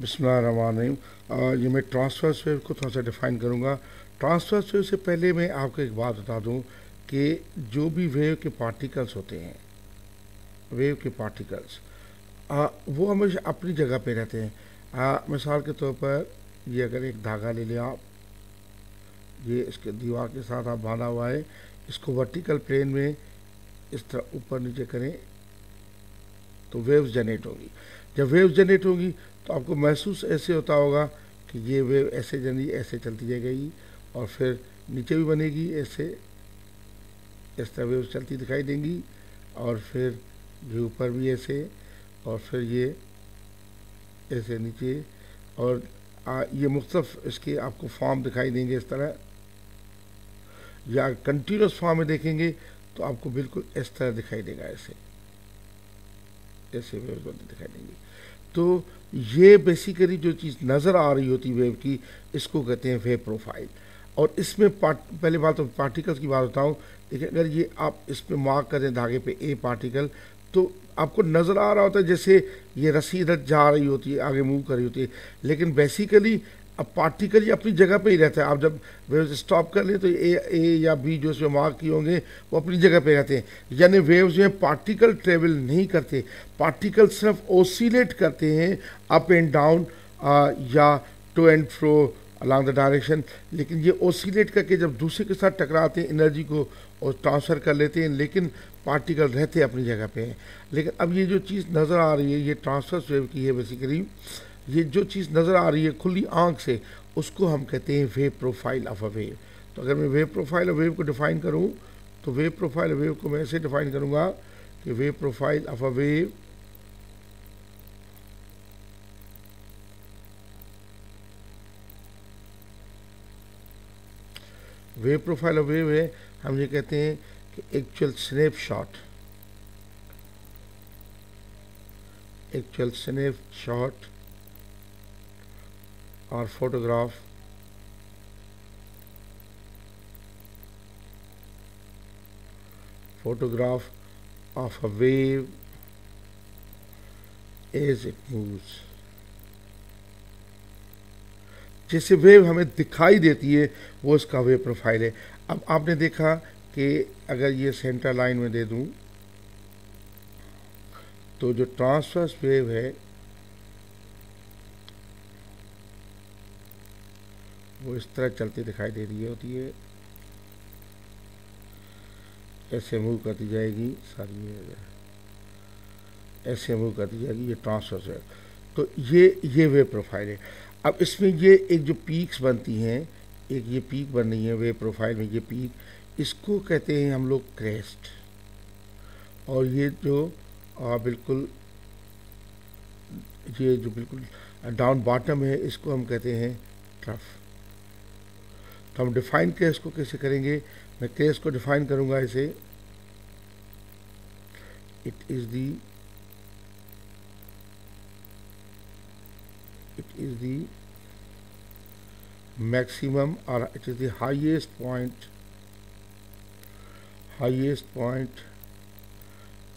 बिस्मिल्लाहिर्रहमानिर्रहीम। ये मैं ट्रांसवर्स वेव को थोड़ा सा डिफ़ाइन करूँगा। ट्रांसवर्स वेव से पहले मैं आपको एक बात बता दूँ कि जो भी वेव के पार्टिकल्स होते हैं, वेव के पार्टिकल्स वो हमेशा अपनी जगह पे रहते हैं। मिसाल के तौर पर ये अगर एक धागा ले लें आप, ये इसके दीवार के साथ आप बांधा हुआ है, इसको वर्टिकल प्लेन में इस तरह ऊपर नीचे करें तो वेव्स जनरेट होगी। जब वेव्स जनरेट होगी तो आपको महसूस ऐसे होता होगा कि ये वेव ऐसे जनी ऐसे चलती जाएगी और फिर नीचे भी बनेगी ऐसे, इस तरह वेव्स चलती दिखाई देंगी और फिर ये ऊपर भी ऐसे और फिर ये ऐसे नीचे और ये मुख्तलिफ इसके आपको फॉर्म दिखाई देंगे इस तरह, या कंटिन्यूस फॉर्म में देखेंगे तो आपको बिल्कुल इस तरह दिखाई देगा, ऐसे ऐसे वेव्स बनती दिखाई देंगी। तो ये बेसिकली जो चीज़ नज़र आ रही होती वेव की, इसको कहते हैं वेव प्रोफाइल। और इसमें पहले बात तो पार्टिकल्स की बात बताऊँ। देखिए, अगर ये आप इस पर मार्क करें धागे पे ए पार्टिकल, तो आपको नज़र आ रहा होता है जैसे ये रस्सी इधर जा रही होती है, आगे मूव कर रही होती है, लेकिन बेसिकली अब पार्टिकल ये अपनी जगह पे ही रहता है। आप जब वेव्स स्टॉप कर लें तो ए या बी जो इसमें मार्क किए होंगे वो अपनी जगह पे रहते हैं। यानी वेव्स में पार्टिकल ट्रेवल नहीं करते, पार्टिकल सिर्फ ओसिलेट करते हैं अप एंड डाउन या to and fro along the direction. लेकिन ये ओसिलेट करके जब दूसरे के साथ टकराते हैं एनर्जी को और ट्रांसफ़र कर लेते हैं, लेकिन पार्टिकल रहते अपनी जगह पे हैं। लेकिन अब ये जो चीज़ नज़र आ रही है ये ट्रांसवर्स वेव की है। बेसिकली ये जो चीज़ नज़र आ रही है खुली आंख से, उसको हम कहते हैं wave profile of a wave. तो अगर मैं वेव प्रोफाइल ऑफ वेव को डिफ़ाइन करूँ तो वेव प्रोफाइल ऑफ वेव को मैं ऐसे डिफ़ाइन करूँगा कि wave profile of a wave wave profile of wave है, हम ये कहते हैं कि एक्चुअल स्नैपशॉट और photograph of a wave as it moves. जैसे वेव हमें दिखाई देती है वो इसका वेव प्रोफाइल है। अब आपने देखा कि अगर ये सेंटर लाइन में दे दूं तो जो ट्रांसवर्स वेव है वो इस तरह चलती दिखाई दे रही होती है, ऐसे मूव करती जाएगी सारी, ऐसे मूव करती जाएगी, ये ट्रांसवर्स वेव। तो ये वेव प्रोफाइल है। अब इसमें ये एक जो पीक्स बनती हैं, एक ये पीक बन रही है वेव प्रोफाइल में, ये पीक, इसको कहते हैं हम लोग क्रेस्ट। और ये जो बिल्कुल ये जो बिल्कुल डाउन बॉटम है इसको हम कहते हैं ट्रफ। तो हम डिफाइन केस को कैसे करेंगे? मैं केस को डिफाइन करूंगा ऐसे, it is the maximum, or it is the highest point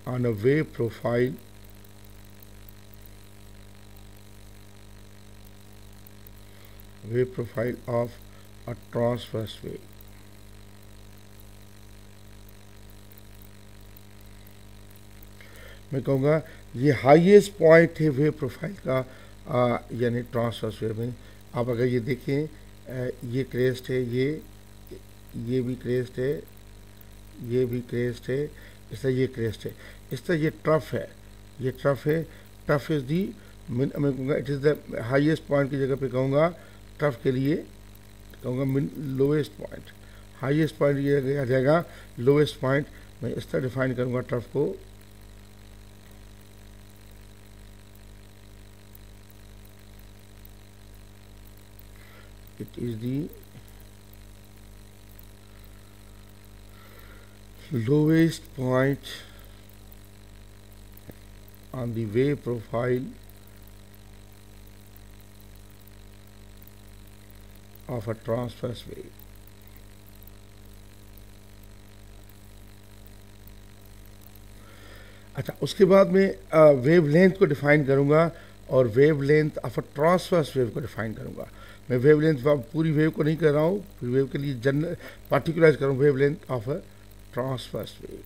on a wave profile of a transverse wave. मैं कहूँगा ये हाईएस्ट पॉइंट है वेव प्रोफाइल का, यानी ट्रांसवर्स वेव में। आप अगर ये देखें, ये क्रेस्ट है, ये भी क्रेस्ट है, ये भी क्रेस्ट है, इस तरह ये क्रेस्ट है, इस तरह ये ट्रफ है, ये ट्रफ है। ट्रफ इज़ दी, मैं कहूँगा it is the highest point की जगह पे कहूँगा, ट्रफ के लिए कहूँगा लोएस्ट पॉइंट। हाईएस्ट पॉइंट ये आ जाएगा लोएस्ट पॉइंट। मैं इस तरह डिफाइन करूँगा ट्रफ को, it is the lowest point on the wave profile of a transverse wave. अच्छा, उसके बाद मैं वेव लेंथ को डिफाइन करूँगा। और wavelength of a transverse wave को डिफाइन करूंगा। मैं वेवलेंथ पूरी वेव को नहीं कर रहा हूँ, पूरी वेव के लिए जनरल पार्टिकुलराइज करूँ wavelength of a transverse wave.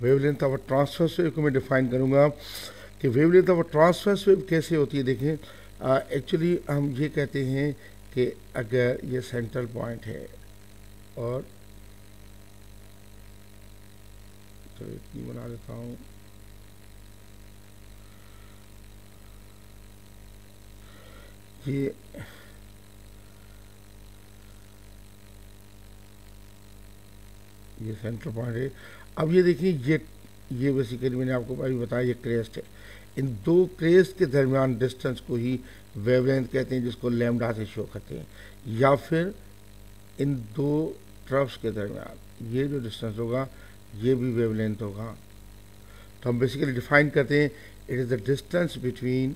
Wavelength of a transverse wave को मैं डिफाइन करूंगा कि wavelength of a transverse wave कैसे होती है। देखें, एक्चुअली हम ये कहते हैं कि अगर ये सेंट्रल पॉइंट है और तो इतनी बना देता हूँ, ये सेंट्रल पॉइंट है। अब ये देखिए, ये बेसिकली मैंने आपको अभी बताया, ये क्रेस्ट है। इन दो क्रेस्ट के दरमियान डिस्टेंस को ही वेवलेंथ कहते हैं, जिसको लैम्डा से शो करते हैं। या फिर इन दो ट्रफ्स के दरमियान ये जो डिस्टेंस होगा ये भी वेवलेंथ होगा। तो हम बेसिकली डिफाइन करते हैं, it is the distance between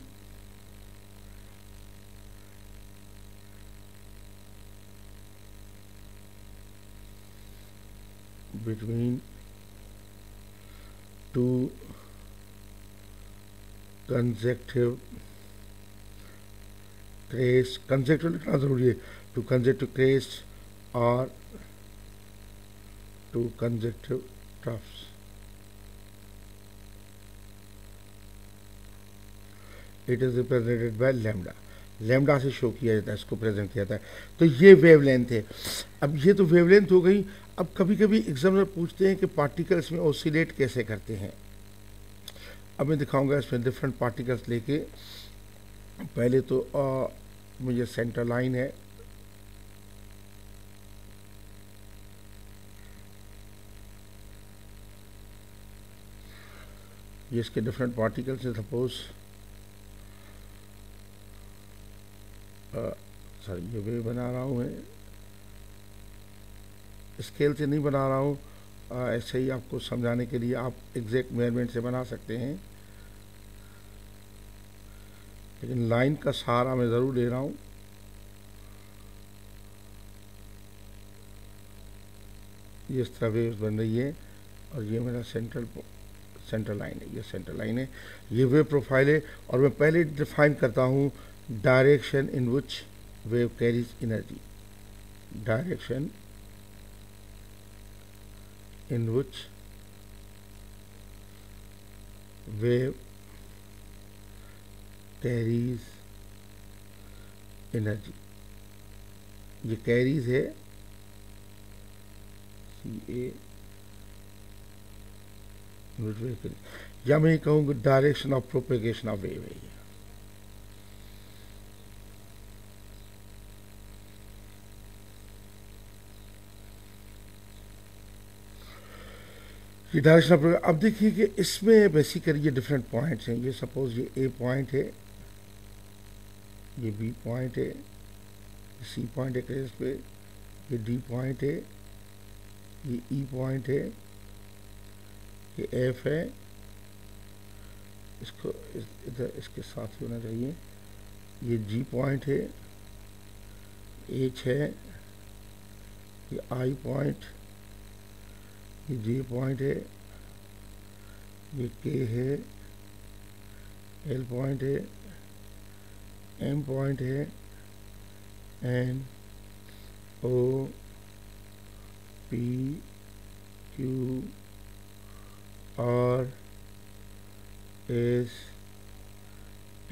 two consecutive crests, consecutive लिखना जरूरी है, two consecutive crests or two consecutive troughs। It is represented by lambda। Lambda से शो किया जाता है, इसको प्रेजेंट किया जाता है। तो ये वेवलेंथ है। अब ये तो वेवलेंथ हो गई। अब कभी कभी एग्जामिनर पूछते हैं कि पार्टिकल्स में ऑसिलेट कैसे करते हैं। अब मैं दिखाऊंगा इसमें डिफरेंट पार्टिकल्स लेके। पहले तो मुझे सेंटर लाइन है, ये इसके डिफरेंट पार्टिकल्स हैं। सपोज सॉरी, ये वे बना रहा हूँ मैं, स्केल से नहीं बना रहा हूँ, ऐसे ही आपको समझाने के लिए। आप एग्जैक्ट मेजरमेंट से बना सकते हैं, लेकिन लाइन का सहारा मैं ज़रूर ले रहा हूँ। ये इस तरह वेव्स बन रही है और ये मेरा सेंट्रल लाइन है, ये सेंट्रल लाइन है, ये वेव प्रोफाइल है। और मैं पहले डिफाइन करता हूँ direction in which wave carries energy. Direction in which wave carries energy। ये कैरीज है, CA, या मैं कहूँगा direction of propagation of wave है। ये डायरेक्शन ऑफ, अब देखिए कि इसमें बेसिकली ये डिफरेंट पॉइंट्स हैं। ये सपोज ये A पॉइंट है, ये B पॉइंट है, ये C पॉइंट है क्रेस्ट पे, ये D पॉइंट है, ये E पॉइंट है, ये F है, इसको इधर इसके साथ ही होना चाहिए, ये G पॉइंट है, H है, ये I पॉइंट, ये J पॉइंट है, ये K है, L पॉइंट है, M पॉइंट है, N O P Q R S T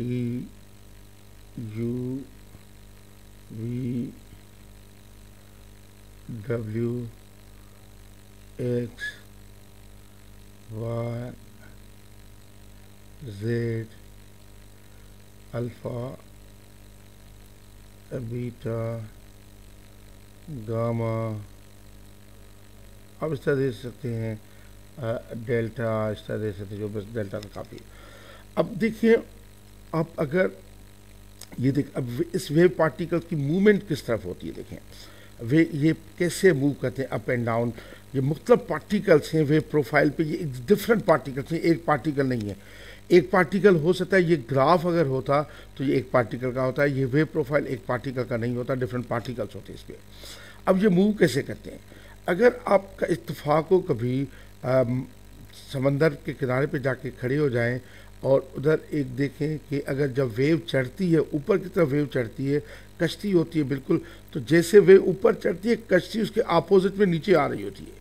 U V W X Y Z alpha beta gamma. अब इस तरह दे सकते हैं डेल्टा, इस तरह दे सकते हैं, जो बस डेल्टा का काफ़ी। अब देखिए, आप अगर ये देख, अब इस वेव पार्टिकल की मूवमेंट किस तरफ होती है, देखें वे ये कैसे मूव करते हैं अप एंड डाउन। ये मुख्तलिफ पार्टिकल्स हैं वेव प्रोफाइल पे, ये डिफरेंट पार्टिकल्स हैं, एक पार्टिकल नहीं है। एक पार्टिकल हो सकता है, ये ग्राफ अगर होता तो ये एक पार्टिकल का होता है, ये वेव प्रोफाइल एक पार्टिकल का नहीं होता, डिफरेंट पार्टिकल्स होते हैं इस पर। अब ये मूव कैसे करते हैं, अगर आपका इत्तेफाक हो कभी समंदर के किनारे पे जाके खड़े हो जाएं और उधर एक देखें कि अगर जब वेव चढ़ती है, ऊपर की तरफ वेव चढ़ती है, कश्ती होती है बिल्कुल, तो जैसे वेव ऊपर चढ़ती है कश्ती उसके अपोजिट में नीचे आ रही होती है।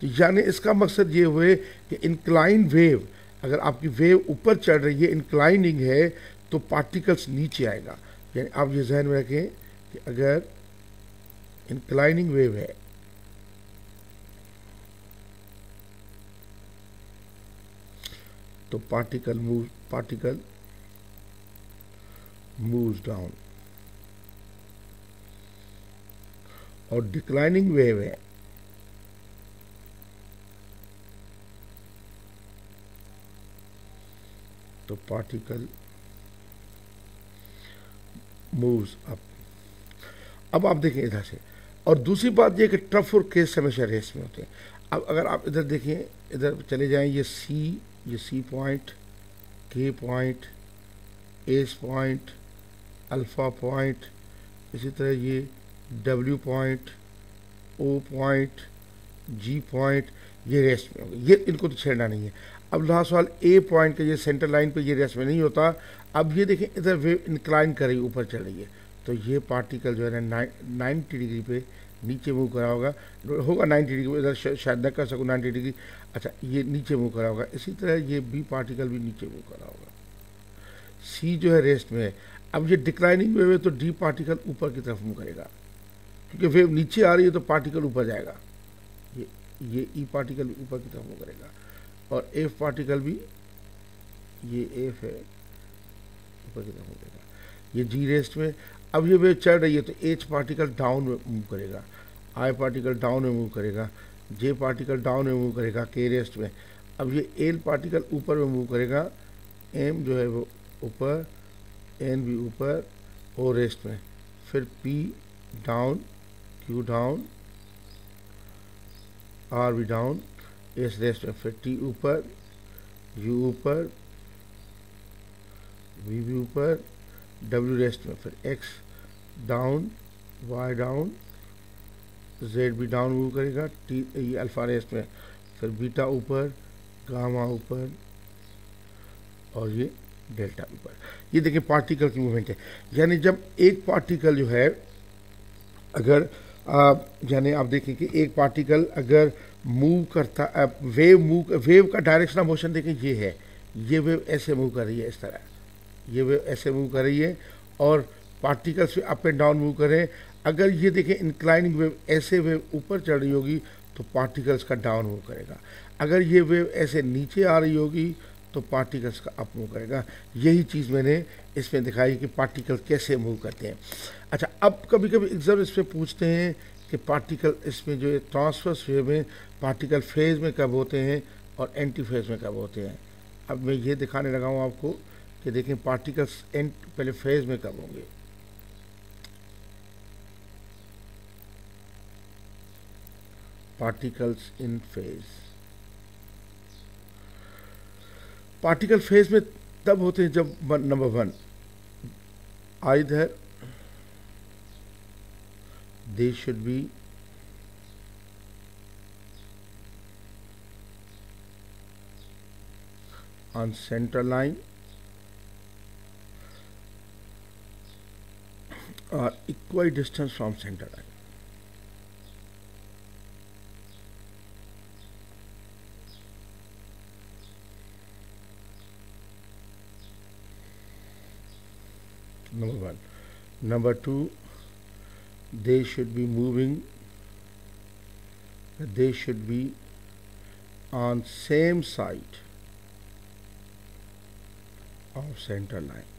तो यानी इसका मकसद ये हुए कि इंक्लाइन वेव, अगर आपकी वेव ऊपर चढ़ रही है, इंक्लाइनिंग है, तो पार्टिकल्स नीचे आएगा। यानी आप ये जहन में रखें कि अगर इंक्लाइनिंग वेव है तो पार्टिकल मूव्स डाउन, और डिक्लाइनिंग वेव है तो पार्टिकल मूव्स अप। अब आप देखें इधर से, और दूसरी बात यह कि ट्रफ और केस हमेशा रेस में होते हैं। अब अगर आप इधर देखें, इधर चले जाएं, ये सी पॉइंट, के point, S point, alpha point, इसी तरह ये डब्ल्यू पॉइंट, ओ पॉइंट, जी पॉइंट, ये रेस्ट में होंगे। ये इनको तो छेड़ना नहीं है। अब लास्ट सवाल, ए पॉइंट के ये सेंटर लाइन पे ये रेस्ट में नहीं होता। अब ये देखें इधर वेव इंक्लाइन कर रही है, ऊपर चल रही है, तो ये पार्टिकल जो है ना 90 डिग्री पे नीचे मूव करा होगा 90 डिग्री, इधर शायद न कर सकूँ 90 डिग्री। अच्छा, ये नीचे मूव करा होगा। इसी तरह ये बी पार्टिकल भी नीचे मूव करा होगा। सी जो है रेस्ट में है। अब ये डिक्लाइनिंग वेव है तो डी पार्टिकल ऊपर की तरफ मूव करेगा, क्योंकि वेव नीचे आ रही है तो पार्टिकल ऊपर जाएगा। ये ई पार्टिकल भी ऊपर की तरफ मूव करेगा, और एफ पार्टिकल भी, ये एफ है, ऊपर की तरफ मूव करेगा। ये जी रेस्ट में। अब ये वेव चढ़ रही है तो एच पार्टिकल डाउन में मूव करेगा, आई पार्टिकल डाउन में मूव करेगा, जे पार्टिकल डाउन में मूव करेगा के रेस्ट में। अब ये एल पार्टिकल ऊपर में मूव करेगा, एम जो है वो ऊपर, एन भी ऊपर, ओ रेस्ट में। फिर P down, Q down, R भी डाउन, एस रेस्ट में। फिर टी ऊपर, यू ऊपर, वी भी ऊपर, डब्ल्यू रेस्ट में। फिर X down, Y down, Z भी डाउन मूव करेगा, टी ये अल्फा रेस्ट में। फिर बीटा ऊपर, गामा ऊपर, और ये डेल्टा ऊपर। ये देखिए पार्टिकल की मूवमेंट है। यानी जब एक पार्टिकल जो है, अगर यानी आप देखें कि एक पार्टिकल अगर मूव करता, वेव का डायरेक्शन ऑफ मोशन देखें, ये है, ये वेव ऐसे मूव कर रही है, इस तरह ये वेव ऐसे मूव कर रही है, और पार्टिकल्स भी अप एंड डाउन मूव करें। अगर ये देखें इंक्लाइनिंग वेव, ऐसे वेव ऊपर चढ़ रही होगी तो पार्टिकल्स का डाउन मूव करेगा। अगर ये वेव ऐसे नीचे आ रही होगी तो पार्टिकल्स का अप मूव करेगा। यही चीज़ मैंने इसमें दिखाई कि पार्टिकल कैसे मूव करते हैं। अच्छा, अब कभी कभी एग्जाम इसमें पूछते हैं कि पार्टिकल इसमें जो है ट्रांसवर्स वेव में पार्टिकल फेज में कब होते हैं और एंटी फेज में कब होते हैं। अब मैं ये दिखाने लगा हूँ आपको कि देखें पार्टिकल्स पहले फेज में कब होंगे। Particles in phase, particle phase में तब होते हैं जब number 1, either they should be on center line or equidistant from center line. Number 1. Number 2, they should be moving, they should be on same side of center line.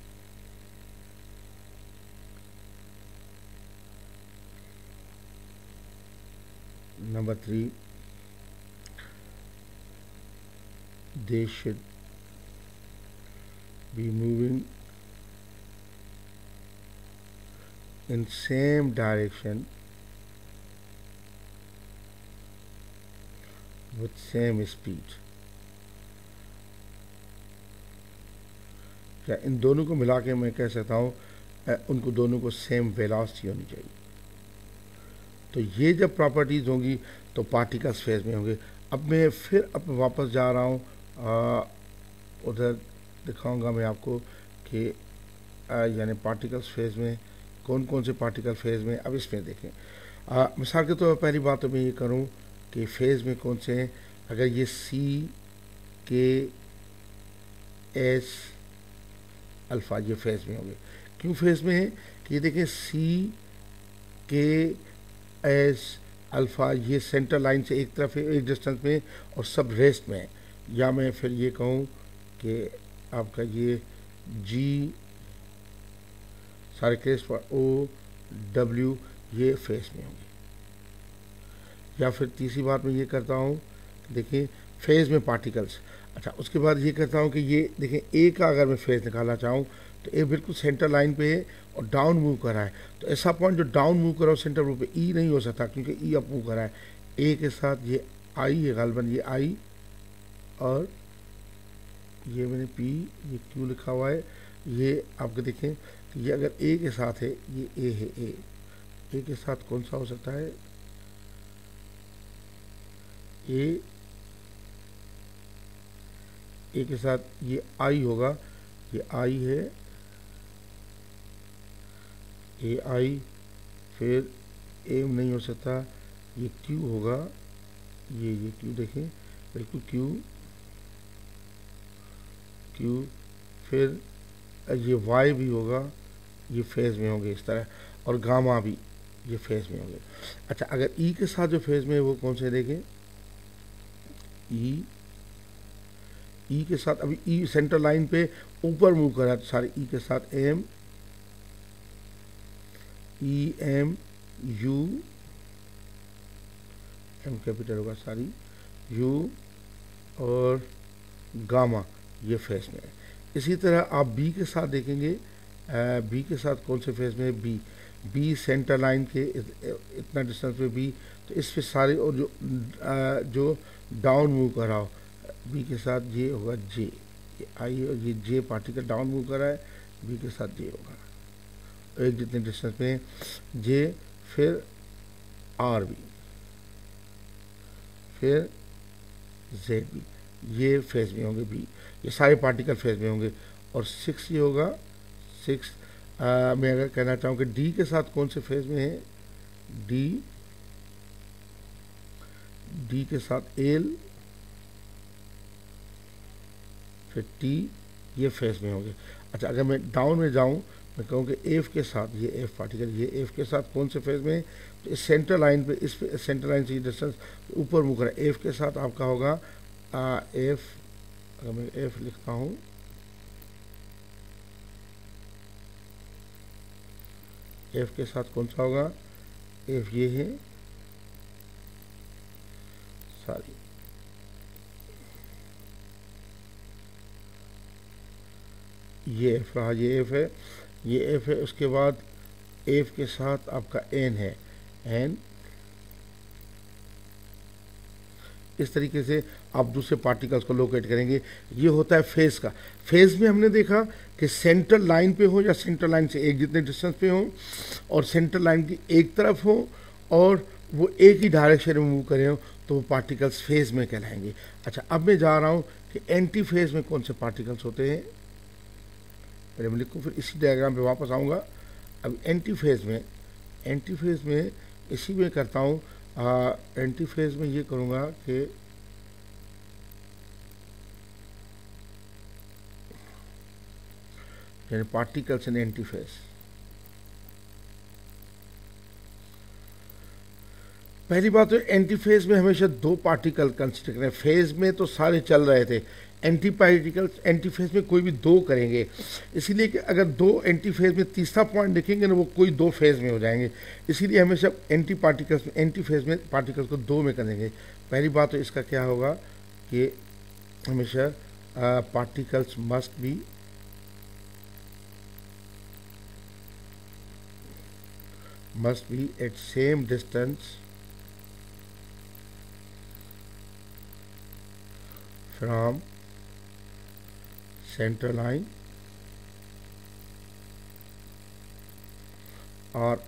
Number 3, they should be moving in same direction with same speed. क्या इन दोनों को मिला के मैं कह सकता हूँ उनको दोनों को सेम वेलोसिटी होनी चाहिए। तो ये जब प्रॉपर्टीज़ होंगी तो पार्टिकल्स फेज में होंगे। अब मैं फिर अब वापस जा रहा हूँ, उधर दिखाऊंगा मैं आपको कि यानी पार्टिकल्स फेज में कौन कौन से पार्टिकल फेज में। अब इसमें देखें, मिसाल के तौर पर पहली बात तो मैं ये करूँ कि फेज में कौन से हैं। अगर ये सी के एस अल्फ़ा ये फेज में होंगे। क्यों फेज में है कि ये देखें सी के एस अल्फ़ा ये सेंटर लाइन से एक तरफ है, एक डिस्टेंस में, और सब रेस्ट में है। या मैं फिर ये कहूँ कि आपका ये जी सारे केस पर ओ डब्ल्यू ये फेस में होंगे। या फिर तीसरी बात मैं ये करता हूँ, देखिए फेज में पार्टिकल्स। अच्छा, उसके बाद ये करता हूँ कि ये देखें ए का अगर मैं फेज निकालना चाहूँ तो ए बिल्कुल सेंटर लाइन पे है और डाउन मूव कर रहा है। तो ऐसा पॉइंट जो डाउन मूव कर रहा हो सेंटर मूव पे ई नहीं हो सकता, क्योंकि ई अप मूव कर रहा है। ए के साथ ये आई है, गालबन ये आई, और ये मैंने पी, ये क्यू लिखा हुआ है। ये आपके देखें कि ये अगर ए के साथ है, ये ए है, ए के साथ कौन सा हो सकता है, ए के साथ ये आई होगा, ये आई है, ए आई, फिर ए नहीं हो सकता, ये क्यू होगा, ये क्यू देखें बिल्कुल क्यू, फिर ये वाई भी होगा, ये फेज में होंगे इस तरह, और गामा भी ये फेज में होंगे। अच्छा, अगर ई के साथ जो फेज में है वो कौन से देखें, ई के साथ अभी ई सेंटर लाइन पे ऊपर मूव कर रहा है, तो सारे ई के साथ M, E M U, M capital होगा सारी, यू और गामा ये फेज में है। इसी तरह आप बी के साथ देखेंगे, बी के साथ कौन से फेज में है, बी सेंटर लाइन के इतना डिस्टेंस पे बी, तो इस पे सारे, और जो डाउन मूव कर रहा हो बी के साथ ये होगा जे, ये आई और ये जे पार्टिकल डाउन मूव कर रहा है, बी के साथ जे होगा एक जितने डिस्टेंस में जे, फिर आर बी, फिर जेड बी, ये फेज में होंगे बी, ये सारे पार्टिकल फेज में होंगे। और 6 ये होगा 6। मैं अगर कहना चाहूँ कि डी के साथ कौन से फेज में है, डी के साथ एल, फिर टी, ये फेज में होंगे। अच्छा, अगर मैं डाउन में जाऊँ, मैं कहूँ कि एफ के साथ, ये एफ पार्टिकल, ये एफ के साथ कौन से फेज में है, तो इस सेंटर लाइन पे, इस सेंटर लाइन से डिस्टेंस ऊपर मुकर है, एफ के साथ आपका होगा एफ, अगर मैं एफ लिखता हूँ, एफ के साथ कौन सा होगा, एफ ये है सारी, ये एफ रहा, ये एफ है, ये एफ है। उसके बाद एफ के साथ आपका एन है, एन। इस तरीके से आप दूसरे पार्टिकल्स को लोकेट करेंगे। ये होता है फेज का। फेज में हमने देखा कि सेंटर लाइन पे हो या सेंटर लाइन से एक जितने डिस्टेंस पे हो, और सेंटर लाइन की एक तरफ हो, और वो एक ही डायरेक्शन में मूव करे हो, तो वो पार्टिकल्स फेज में कहलाएंगे। अच्छा, अब मैं जा रहा हूँ कि एंटी फेज में कौन से पार्टिकल्स होते हैं, पहले मैं लिखूँ फिर इसी डायग्राम पे वापस आऊँगा। अब एंटी फेज में इसी में करता हूँ, एंटी फेज में ये करूँगा कि यानी पार्टिकल्स इन एंटी फेज। पहली बात तो एंटी फेज में हमेशा दो पार्टिकल कंसिडर करें। फेज में तो सारे चल रहे थे, एंटी पार्टिकल्स एंटी फेज में कोई भी दो करेंगे, इसीलिए कि अगर दो एंटी फेज में तीसरा पॉइंट देखेंगे ना, वो कोई दो फेज में हो जाएंगे। इसीलिए हमेशा एंटी पार्टिकल्स में, एंटी फेज में पार्टिकल्स को दो में करेंगे। पहली बात तो इसका क्या होगा कि हमेशा particles must be at same distance from center line, or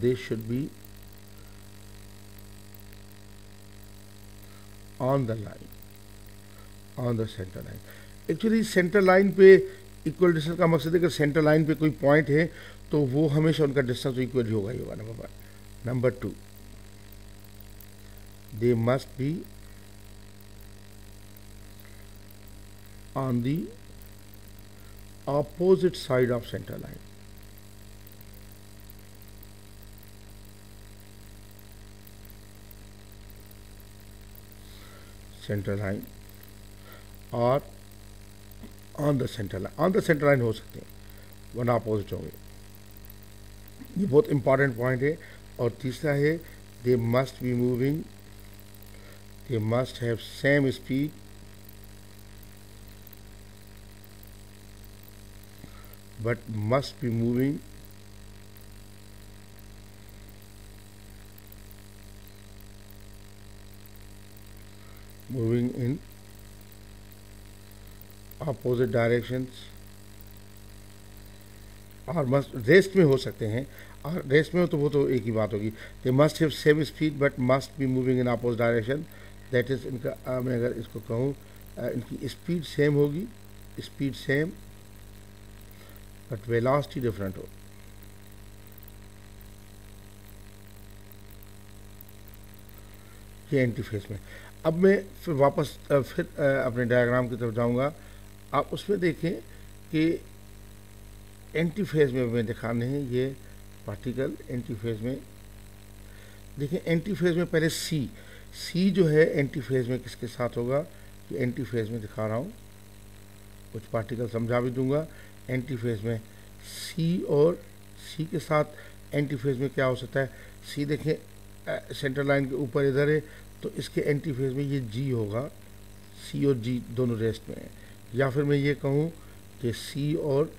they should be on the line, on the centre line. Actually centre line पे इक्वल डिस्टेंस का मकसद है कि सेंटर लाइन पे कोई पॉइंट है तो वो हमेशा उनका डिस्टेंस इक्वल ही होगा, ये होगा number 1। Number 2, they must be on the opposite side of center line. Center line और on the center line, on the center line हो सकते हैं, वरना अपोजिट होंगे। ये बहुत इंपॉर्टेंट पॉइंट है। और तीसरा है they must be moving, they must have same speed but must be moving in opposite directions। और मस्ट रेस्ट में हो सकते हैं, और रेस्ट में हो तो वो तो एक ही बात होगी। They must have same speed but must be moving in opposite direction. That is इनका मैं अगर इसको कहूँ इनकी स्पीड सेम होगी, speed same but velocity different हो। ये एंटी फेज में। अब मैं फिर वापस फिर अपने डायग्राम की तरफ जाऊंगा। आप उसमें देखें कि एंटी फेज में मैं दिखाने हैं ये पार्टिकल। एंटी फेज में देखें, एंटी फेज में पहले सी जो है एंटी फेज में किसके साथ होगा, ये एंटी फेज में दिखा रहा हूँ, कुछ पार्टिकल समझा भी दूंगा। एंटी फेज में सी और सी के साथ एंटी फेज में क्या हो सकता है, सी देखें सेंटर लाइन के ऊपर इधर है तो इसके एंटी फेज में ये जी होगा, सी और जी दोनों रेस्ट में है। या फिर मैं ये कहूँ कि सी और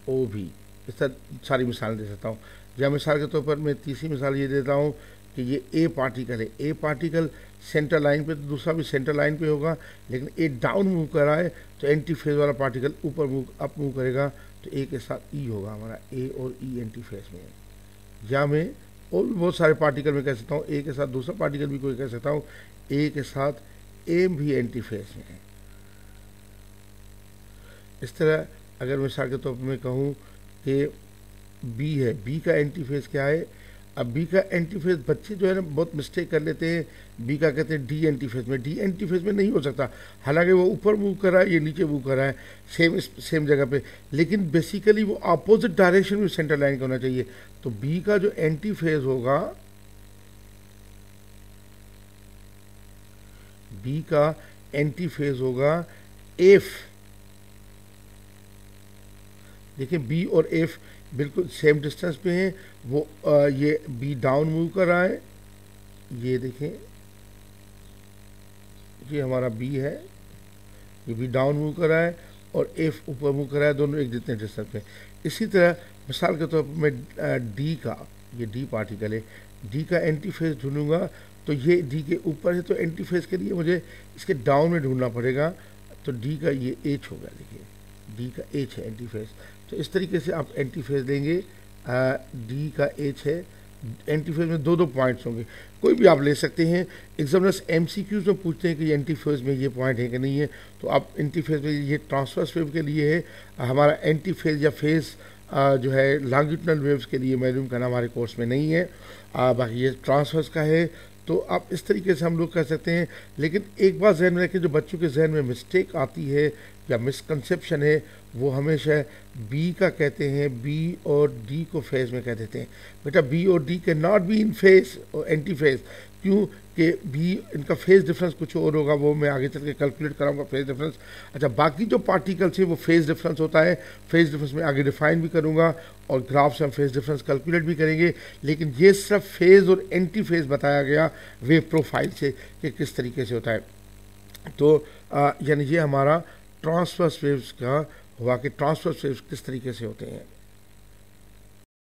ओ भी, इस तरह सारी मिसाल दे सकता हूँ। या मिसाल के तौर पर मैं तीसरी मिसाल ये देता हूँ कि ये ए पार्टिकल है, ए पार्टिकल सेंटर लाइन पे, तो दूसरा भी सेंटर लाइन पे होगा, लेकिन ए डाउन मूव कर रहा है तो एंटी फेज वाला पार्टिकल ऊपर अप मूव करेगा, तो ए के साथ ई होगा हमारा, ए और ई एंटी फेज में है। या मैं और भी बहुत सारे पार्टिकल में कह सकता हूँ, ए के साथ दूसरा पार्टिकल भी कोई कह सकता हूँ, ए के साथ एम भी एंटी फेज में है। इस तरह अगर मिसाल के तौर पर मैं कहूँ कि बी है, बी का एंटी फेज क्या है। अब बी का एंटी फेज बच्चे जो है ना बहुत मिस्टेक कर लेते हैं, बी का कहते हैं डी एंटी फेज में। डी एंटी फेज में नहीं हो सकता, हालांकि वो ऊपर मूव कर रहा है, ये नीचे मूव कर रहा है सेम जगह पे, लेकिन बेसिकली वो अपोजिट डायरेक्शन में सेंटर लाइन का होना चाहिए। तो बी का जो एंटी फेज होगा, बी का एंटी फेज होगा एफ। देखिए बी और एफ बिल्कुल सेम डिस्टेंस पे हैं। वो ये बी डाउन मूव कर रहा है, ये देखें ये हमारा बी है, ये बी डाउन मूव कर रहा है और एफ ऊपर मूव कर रहा है, दोनों एक जितने डिस्टेंस पे। इसी तरह मिसाल के तौर पर मैं डी का, ये डी पार्टिकल है, डी का एंटी फेज ढूंढूंगा तो ये डी के ऊपर है, तो एंटी फेज के लिए मुझे इसके डाउन में ढूंढना पड़ेगा। तो डी का ये एच होगा, देखिए डी का एच है एंटी फेज। तो इस तरीके से आप एंटी फेज लेंगे, डी का एच है, एंटी फेज में दो पॉइंट्स होंगे, कोई भी आप ले सकते हैं। एग्जामिनर्स एमसीक्यूज में पूछते हैं कि एंटी फेज में ये पॉइंट है कि नहीं है, तो आप एंटी फेज में, ये ट्रांसवर्स वेव के लिए है, हमारा एंटी फेज या फेज जो है लॉन्गिट्यूडनल वेव्स के लिए मालूम करना हमारे कोर्स में नहीं है, बाकी ये ट्रांसवर्स का है। तो आप इस तरीके से हम लोग कर सकते हैं। लेकिन एक बात जहन में रखें, जो बच्चों के जहन में मिस्टेक आती है या मिसकंसेप्शन है, वो हमेशा बी का कहते हैं, बी और डी को फेज में कह देते हैं। बेटा बी और डी के नॉट बी इन फेज और एंटी फेज, क्यों कि बी इनका फेज डिफरेंस कुछ और होगा, वो मैं आगे चल के कैलकुलेट कराऊंगा फेज डिफरेंस। अच्छा, बाकी जो पार्टिकल्स हैं वो फेज डिफरेंस होता है, फेज डिफरेंस में आगे डिफाइन भी करूंगा और ग्राफ से हम फेज डिफरेंस कैलकुलेट भी करेंगे। लेकिन ये सिर्फ फेज और एंटी फेज बताया गया वेव प्रोफाइल से कि किस तरीके से होता है। तो यानी ये हमारा ट्रांसवर्स वेव्स का हुआ कि ट्रांसवर्स वेव्स किस तरीके से होते हैं।